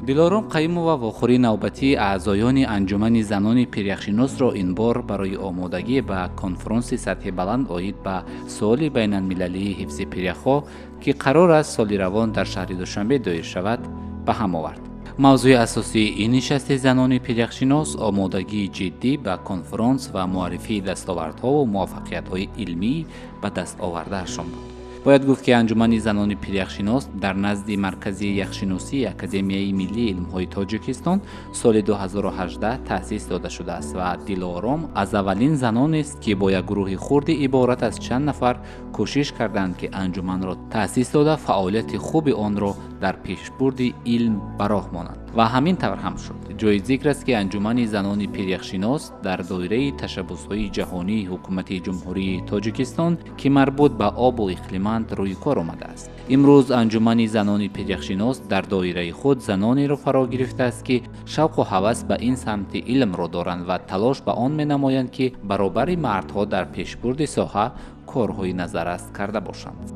دلارام قیومова وخوری نوبتی اعضایان انجمن زنان پیرکشناس را این بار برای آمادگی به کنفرانس سطح بلند آید به سال بین المللی حفظ پیرکها که قرار است سال روان در شهر دوشنبه دایر شود به هم آورد. موضوع اساسی این نشست زنان پیرکشناس آمادگی جدی به کنفرانس و معرفی دستاوردها و موفقیت‌های علمی به دست آوردهشان بود. باید گفت که انجمن زنان پیرکشناس در نزد مرکز یخشناسی اکادمیای ملی علم‌های تاجیکستان سال 2018 تأسیس داده شده است و دلارام از اولین زنان است که با یک گروه خرد عبارت از چند نفر کوشش کردند که انجمن را تأسیس داده فعالیت خوب آن را در پیشبرد علم براه مانند و همین طور هم شد. جای ذکر است که انجمن زنان پیرکشناس در دایره تشبس‌های جهانی حکومت جمهوری تاجیکستان که مربوط به آب و اقلیمند روی کار آمده است. امروز انجمن زنان پیرکشناس در دایره خود زنانی را فرا گرفته است که شوق و هوس به این سمت علم را دارند و تلاش به آن می‌نمایند که برابر مردها در پیشبرد ساحه کارهای نظرست کرده باشند.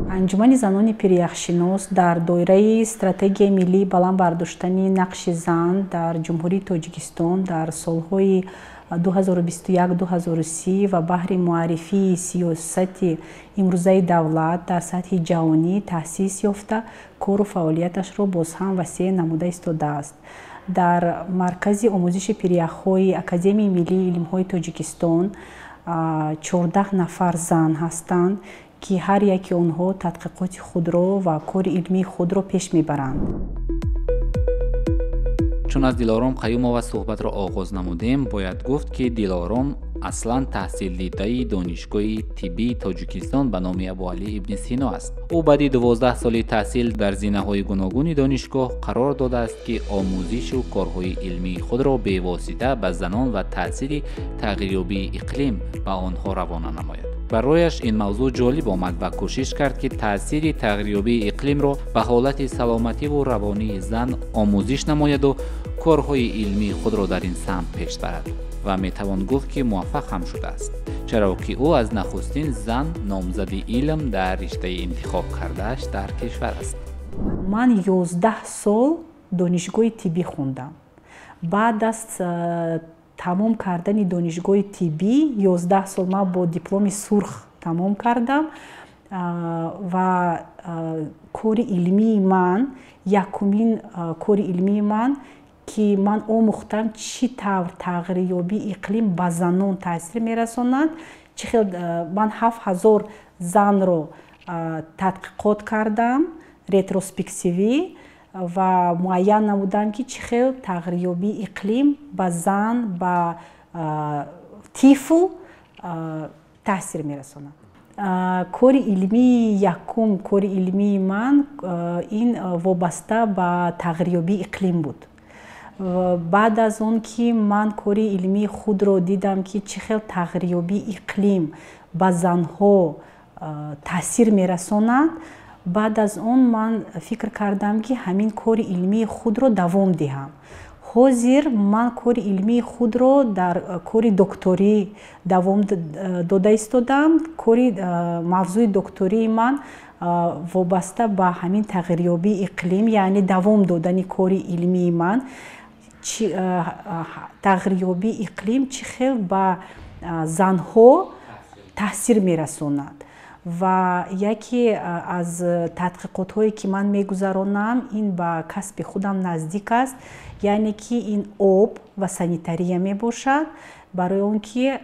انجمن زنان پیرکشناس در دایره استراتژی ملی بلند برداشتن نقش زن در جمهوری تاجیکستان در سالهای 2021-2030 و بهر معرفی سیاست امروزه دولت در سطح جهانی تأسیس یافته کار و فعالیتش را باز هم وسیع نموده ایستاده است. در مرکز آموزش پیرکهای اکادمی ملی علم‌های تاجیکستان 14 نفر زن هستند که هر یکی آنها تحقیقات خود را و کار علمی خود را پیش میبرند. چون از دلارام قیومова صحبت را آغاز نمودیم، باید گفت که دلارام اصلا تحصیل دیده دانشگاه طبی تاجیکستان به نام ابوعلی ابن سینا است. او بعد 12 سال تحصیل در زینه‌های گوناگون دانشگاه قرار داده است که آموزش و کارهای علمی خود را به واسطه به زنان و تأثیر تغییریابی اقلیم به آنها روانه نماید. برایش این موضوع جالب آمد و کوشش کرد که تأثیر تغییریابی اقلیم را به حالت سلامتی و روانی زن آموزش نماید و کارهای علمی خود را در این سمت پیش برد و میتوان گفت که موفق هم شده است، چرا که او از نخستین زن نامزد علم در رشته انتخاب کردهش در کشور است. من 11 سال دانشگاه طبی خوندم. بعد از تمام کردن دانشگاه طبی 11 سال من با دیپلم سرخ تمام کردم و کار علمی من یکمین کار علمی من که من آموختم چی طور تغییریابی اقلیم به زنان تاثیر میرساند. من 7000 زن رو تحقیقات کردم رتروسپکتیوی و معین نمودم که چه خیلی تغییریابی اقلیم به زن به طفل تاثیر میرساند. کار علمی یکم کار علمی من این وابسته به تغییریابی اقلیم بود. بعد از اون که من کار علمی خود رو دیدم که چه خیلی تغییریابی اقلیم به زنها تاثیر میرساند، بعد از اون من فکر کردم که همین کار علمی خود رو دوام دهم. حاضر من کار علمی خود رو در کار دکتری دوام داده ایستادم. کار موضوع دکتری من وابسته به همین تغییریابی اقلیم، یعنی دوام دادن کار علمی من تغییریابی اقلیم چه خیلی به زنها تاثیر میرساند. و یکی از تحقیقات هایی که من میگذرانم این به کسب خودم نزدیک است، یعنی که این آب و سانیتاریه می باشد. برای اون که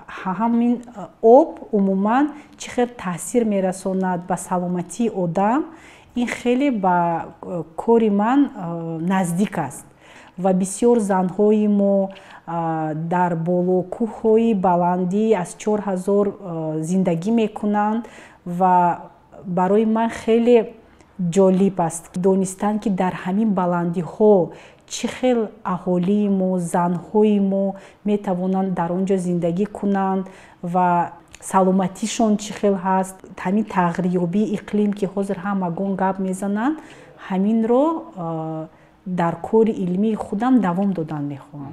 همین آب عموما چقدر تاثیر میرساند به سلامتی آدم، این خیلی به کار من نزدیک است و بسیار زنهای ما در بالا کوه‌های بلندی از 4000 زندگی میکنند و برای من خیلی جالب است دانستن که در همین بلندی ها چه خیلی اهالی ما زنهای ما میتوانند در آنجا زندگی کنند و سلامتیشون چه خیلی هست. همین تغییریابی اقلیم که حاضر همگان گپ میزنند، همین رو در کار علمی خودم دوام دادن میخواهم.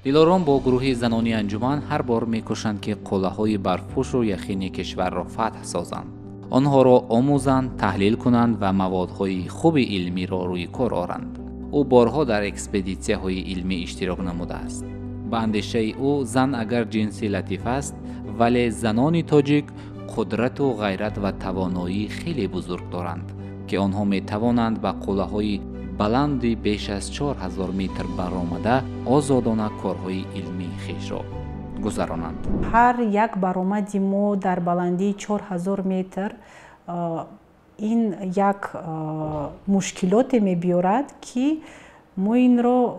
دلارام با گروه زنانی انجمن هر بار میکوشند که قلعه‌های برفپوش و یخینی کشور را فتح سازند. آنها را آموزند، تحلیل کنند و موادهای خوب علمی را روی کار آورند. او بارها در اکسپدیسیه‌های علمی اشتراک نموده است. به اندیشه او زن اگر جنسی لطیف است، ولی زنان تاجیک قدرت و غیرت و توانایی خیلی بزرگ دارند که آنها می توانند با قله‌های بلندی بیش از 4000 متر برآمده آزادانه کارهای علمی خیش را گذرانند. هر یک برآمدی ما در بلندی 4000 متر این یک مشکلات می بیارد که ما این را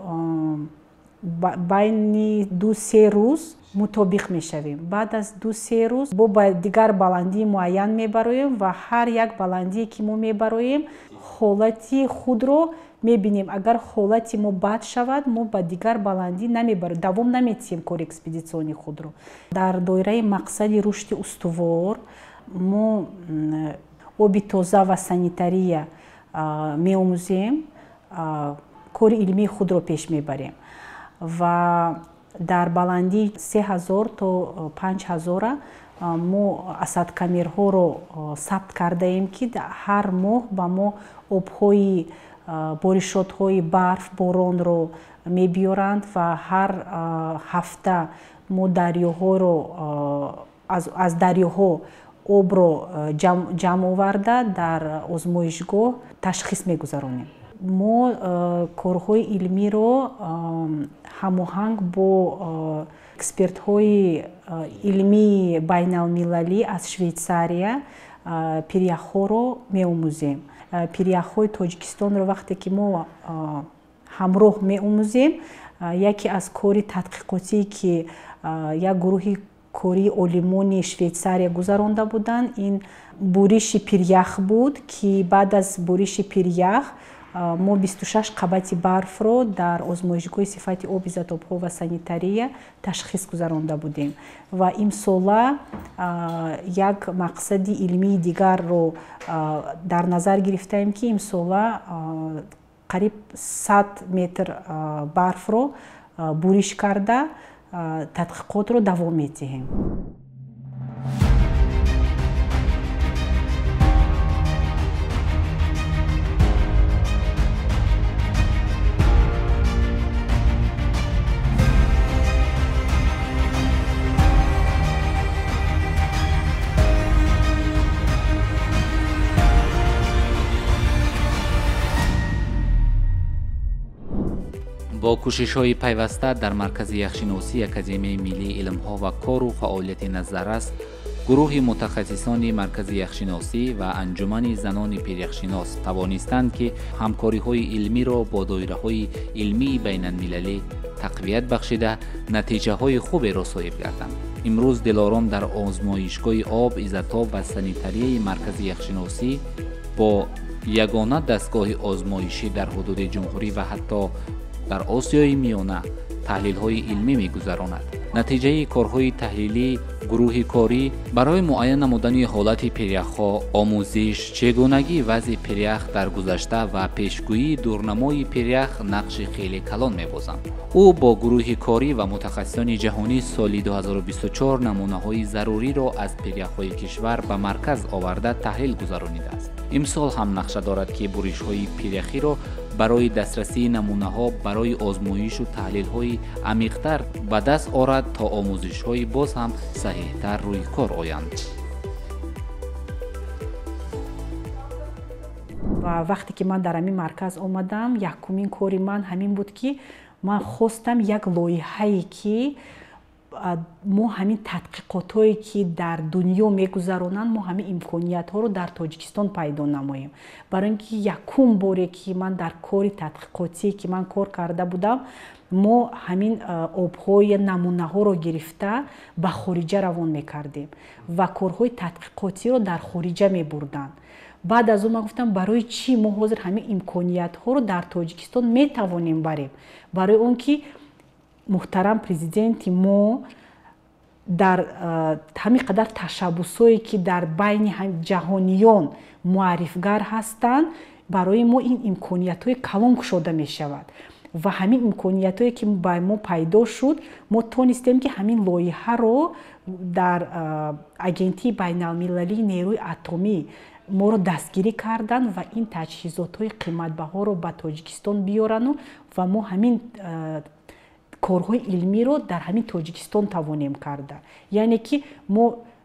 بین 2-3 روز مطابق می شویم. بعد از 2-3 روز با دیگر بلندی معین می برایم و هر یک بلندی که ما می برایم حالتی خود رو می بینیم. اگر حالتی ما بد شود ما با دیگر بلندی نمی برایم، دوام نمی تیم کار اکسپدیسیونی خود رو. در دایره مقصد رشد استوار ما آب تازه و سانیتاریا می آموزیم، کار علمی خود رو پیش می بریم و در بلندی 3000 تا 5000 ما اسدکامیرها رو ثبت کرده ایم که هر ماه با ما آب‌های بارشات‌های برف باران رو می بیارند و هر هفته ما دریاها رو از دریاها آب رو جمع آورده در آزمایشگاه تشخیص می گذارونیم. ما کارهای علمی رو هماهنگ با اکسپرت‌های علمی بین المللی از شویتساریا پیریخ‌ها رو می آموزیم. پیریخ‌های تاجیکستان رو وقتی که ما همراه می آموزیم، یکی از کاری تحقیقاتی که یک گروه کاری علمای شویتساریا گذرانده بودند این بوریش پیریخ بود که بعد از بوریش پیریخ ما 26 قبط برف رو در آزمایشگاه صفت آب ایزوتوپ‌ها و سانیتاریا تشخیص گذرانده بودیم و این سال یک مقصد علمی دیگر رو در نظر گرفتیم که این سال قریب 100 متر برف رو بوریش کرده تحقیقات رو دوام می‌دهیم. با کوشش‌های پیوسته در مرکز یخشناسی اکادمی ملی علم‌ها و کار و فعالیت نظررس، گروه متخصصان مرکز یخشناسی و انجمن زنان پیریخشناس توانستند که همکاری‌های علمی را با دایره‌های علمی بین المللی تقویت بخشیده نتیجه‌های خوبی را صاحب گردند. امروز دلارام در آزمایشگاه آب ایزوتوپ و سانیتاری مرکز یخشناسی با یگانه دستگاه آزمایشی در حدود جمهوری و حتی در آسیای میانه تحلیل‌های علمی می‌گذراند. نتیجه کارهای تحلیلی گروه کاری برای معاین نمودن حالت پیریخ‌ها، آموزش، چگونگی وضع پیریخ در گذشته و پیشگویی دورنمای پیریخ نقش خیلی کلان می‌بازند. او با گروه کاری و متخصصان جهانی سال 2024 نمونه‌های ضروری را از پیریخ‌های کشور به مرکز آورده تحلیل گذرانیده است. امسال هم نقشه دارد که بوریش‌های پیریخی را برای دسترسی نمونه‌ها برای آزمایش و تحلیل‌های عمیق‌تر به دست آورد تا آموزش‌های باز هم صحیح‌تر روی کار آیند. و وقتی که من در همین مرکز آمدم یکمین کاری من همین بود که من خواستم یک لایحه‌ای که ما همین تحقیقاتایی که در دنیا میگذرونن ما همین امکانیت ها رو در تاجیکستان پیدا نماییم. برای اینکه یکم باره که من در کاری تحقیقاتی که من کار کرده بودم ما همین آب‌های نمونه ها رو گرفته به خارجه روان میکردیم و کارهای تحقیقاتی رو در خارجه میبردن. بعد از اون من گفتم برای چی ما حاضر همین امکانیت ها رو در تاجیکستان میتوانیم بریم؟ برای اون که محترم پرزیدنت ما در همین قدر تشبسایی که در بین جهانیان معرفگر هستند برای ما این امکانیت های کلان گشوده می شود ва ҳамин имкониятое ки ба мо пайдо шуд, мо тонистем ки ҳамин лоиҳаро дар агентии байналмилалии нерӯи атомӣ моро дастгирӣ кардан ва ин таҷҳизотҳои қиматбаҳоро ба Тоҷикистон биёрану ва мо ҳамин корҳои илмиро дар ҳамин Тоҷикистон тавонем карда. Яъне ки мо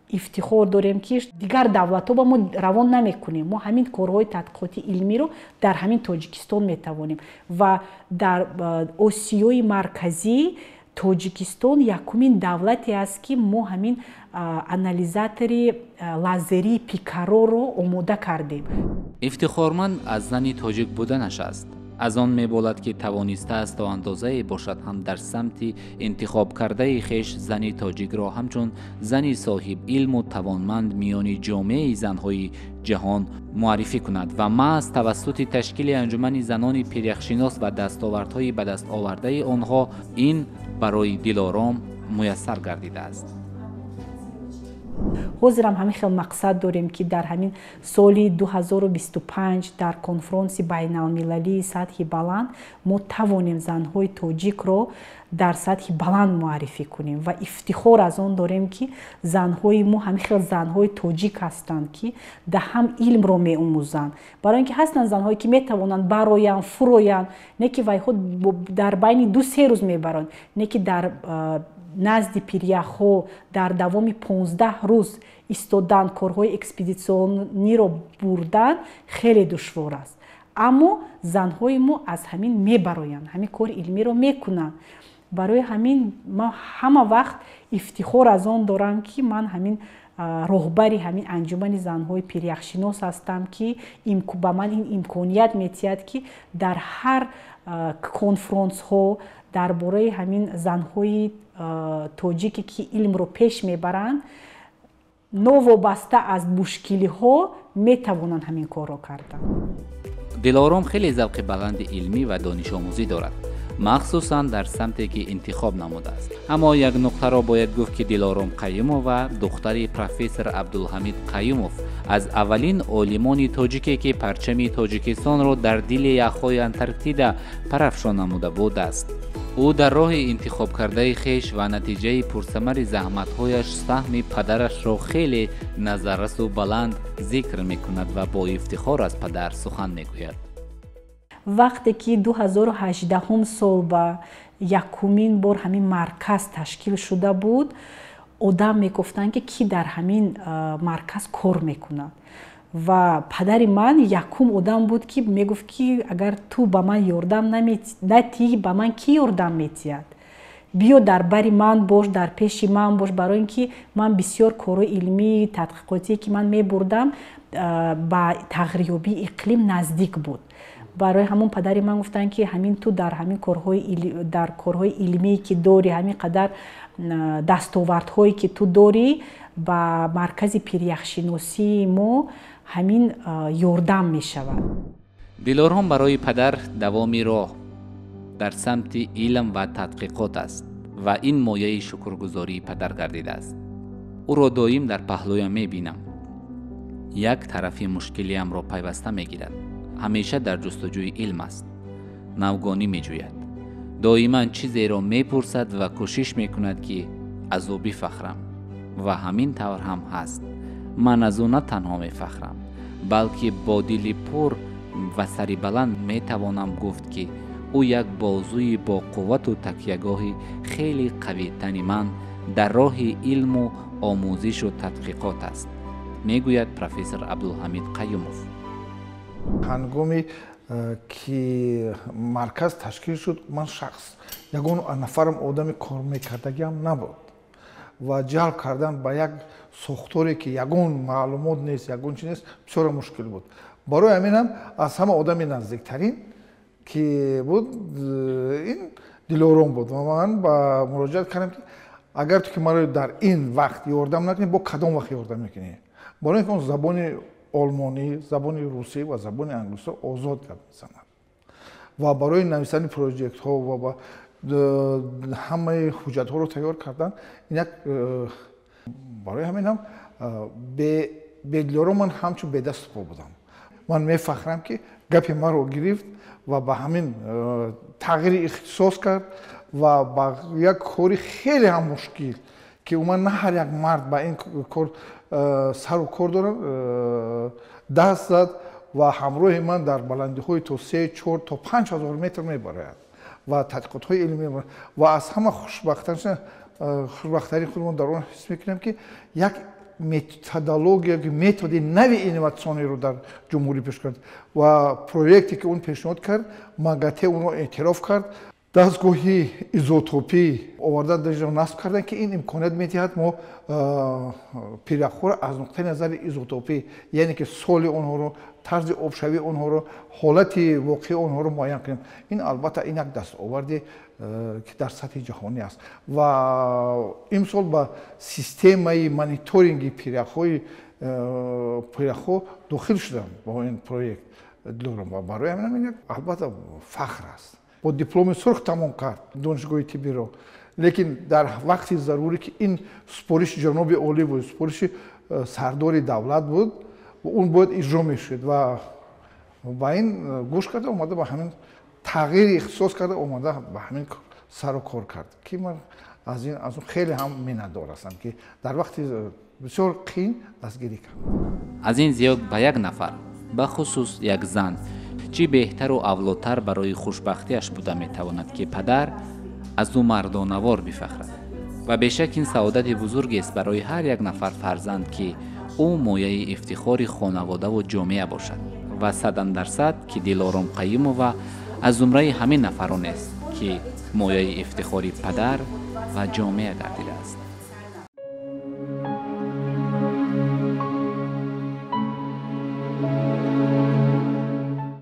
ифтихор дорем ки дигар давлатҳо ба мо равон намекунем. Мо ҳамин корҳои тадқиқоти илмиро дар ҳамин Тоҷикистон метавонем ва дар Осиёи марказӣ Тоҷикистон якумин давлате аст ки мо ҳамин анализатори лазерии Пикароро омода кардем. ифтихорманд аз зани тоҷик буданаш аст. аз он меболад ки тавонистааст то андозае бошад ҳам дар самти интихоб кардаи хеш зани тоҷикро ҳамчун зани соҳиб илму тавонманд миёни ҷомеаи занҳои ҷаҳон муаррифӣ кунад ва маҳз тавассути ташкили анҷумани занони пиряхшинос ва дастовардҳои ба даст овардаи онҳо ин барои Дилором муяссар гардидааст. ҳозирам ҳамин хел мақсад дорем ки дар ҳамин соли 2025 дар конфронси байналмилалии сатҳи баланд мо тавонем занҳои тоҷикро дар сатҳи баланд муаррифӣ кунем ва ифтихор аз он дорем ки занҳои мо ҳамин хел занҳои тоҷик ҳастанд ки да ҳам илмро меомӯзанд. Барои ин ки ҳастанд занҳое ки метавонанд бароянд, фуроянд, не ки вайҳо дар байни 2-3 рӯз мебаранд, не ки дар назди пиряхҳо дар давоми 15 рӯз истодан корҳои экспедитсиониро бурдан хеле душвор аст. Аммо занҳои мо аз ҳамин мебароянд, ҳамин кори илмиро мекунанд. барои ҳамин ман ҳама вақт ифтихор аз он дорам ки ман ҳамин роҳбари ҳамин анҷумани занҳои пиряхшинос ҳастам ки ба ман ин имконият метиҳад ки дар ҳар конфронсҳо дар бораи ҳамин занҳои тоҷике ки илмро пеш мебаранд новобаста аз мушкилиҳо метавонанд ҳамин корро кардан. Дилором хеле завқи баланди илмӣ ва донишомӯзӣ дорад, махсусан дар самте ки интихоб намудааст. Аммо як нуқтаро бояд гуфт ки Дилором Қаюмова, духтари профессор Абдулҳамид Қаюмов, аз аввалин олимони тоҷике ки парчами Тоҷикистонро дар дили яхҳои Антарктида парафшон намуда будааст. ӯ дар роҳи интихоб кардаи хеш ва натиҷаи пурсамари заҳматҳояш саҳми падарашро хеле назаррасу баланд зикр мекунад ва бо ифтихор аз падар сухан мегӯяд. вақте ки 2018 сол ба якумин бор ҳамин марказ ташкил шуда буд, одам мегуфтанд ки дар ҳамин марказ кор мекунад ва падари ман якум одам буд ки мегуфт ки агар ту ба ман ёрдам натиҳӣ, ба ман кӣ ёрдам метиҳад? биё дар бари ман бош, дар пеши ман бош, барои ин ки ман бисёр корҳои илмии тадқиқотие ки ман мебурдам ба тағйирёбии иқлим наздик буд. барои ҳамон падари ман гуфтанд ки ҳамин ту дар ҳамин корҳои илмие ки дорӣ, ҳамин қадар дастовардҳое ки ту дорӣ, ба маркази пиряхшиносии мо ҳамин ёрдам мешавад. Дилором барои падар давоми роҳ дар самти илм ва тадқиқот аст ва ин мояи шукргузории падар гардидааст. ӯро доим дар паҳлӯям мебинам. як тарафи мушкилиамро пайваста мегирад. ҳамеша дар ҷустуҷӯи илм аст. навгонӣ меҷӯяд. доиман чизеро мепурсад ва кӯшиш мекунад ки аз ӯ бифахрам. ва ҳамин тавр ҳам ҳаст. ман аз ӯ на танҳо мефахрам, балки бо дили пур ва сари баланд метавонам гуфт ки ӯ як бозуи боқуввату такягоҳи хеле қавитани ман дар роҳи илму омӯзишу тадқиқот аст, мегӯяд профессор Абдулҳамид Қаюмов. ҳангоми ки марказ ташкил шуд, ман шахс ягон нафарам одами кормекардагиам набуд ва ҷалб кардан ба як сохторе ки ягон маълумот нест, ягон чи нест, бисёр мушкил буд. барои ҳаминам аз ҳама одами наздиктарин ки буд ин Дилором буд ва ман ба муроҷиат кардам ки агар ту ки маро дар ин вақт ёрдам накунӣ, бо кадом вақт ёрдам мекунӣ? барои ин ки он забони олмонӣ, забони русӣ ва забони англисӣ озод гап мезанад ва барои нависани проҷектҳо ва ҳамаи ҳуҷҷатҳоро тайёр кардан як барои ҳаминам бе Дилором ман ҳамчун бедасту по будам. ман мефахрам ки гапи маро гирифт ва ба ҳамин тағйири ихтисос кард ва ба як кори хеле ҳам мушкил ки уман на ҳар як мард ба ин кор сару кор дорад даст зад ва ҳамроҳи ман дар баландиҳои то 3, 4 то 5 ҳазор метр мебарад ва тадқиқотҳои илмӣ ва аз ҳама хушбахтари худмон дар он ҳис мекунам ки як методология методи нави инноватсиониро дар ҷумҳурӣ пеш кард ва проекте ки он пешниҳод кард МАГАТЭ онро эътироф кард дастгоҳи изотопӣ оварда дар насб кардан ки ин имконият медиҳад мо пиряхҳоро аз нуқтаи назари изотопӣ яъне ки соли онҳоро тарзи обшавии онҳоро ҳолати воқеи онҳоро муайян кунем. Ин албатта ин як дастоварди ки дар сатҳи ҷаҳонӣ аст ва имсол ба системаи мониторинги пиряхҳо дохил шудам ба ин проект дорам ва барои ҳамин як албатта фахр аст. Бо дипломи сурх тамом кард донишгоҳи тиббиро, лекин дар вақти зарурӣ ки ин супориши ҷаноби олӣ буд, супориши сардори давлат буд, он бояд иҷро мешуд ва ба ин гӯш карда омада ба ҳамин тағйири ихтисос карда омада ба ҳамин сару кор кард ки ман аз он хеле ҳам миннатдор ҳастам ки дар вақти бисёр қиин дастгирӣ кардам. аз ин зиёд ба як нафар бахусус як зан чӣ беҳтару авлотар барои хушбахтиаш буда метавонад ки падар аз ӯ мардонавор бифахрад ва бешак ин саодати бузургест барои ҳар як нафар фарзанд ки ӯ мояи ифтихори хонаводаву ҷомеа бошад ва 100% ки Дилором Қаимова аз зумраи ҳамин нафаронест ки мояи ифтихори падар ва ҷомеа гардидааст.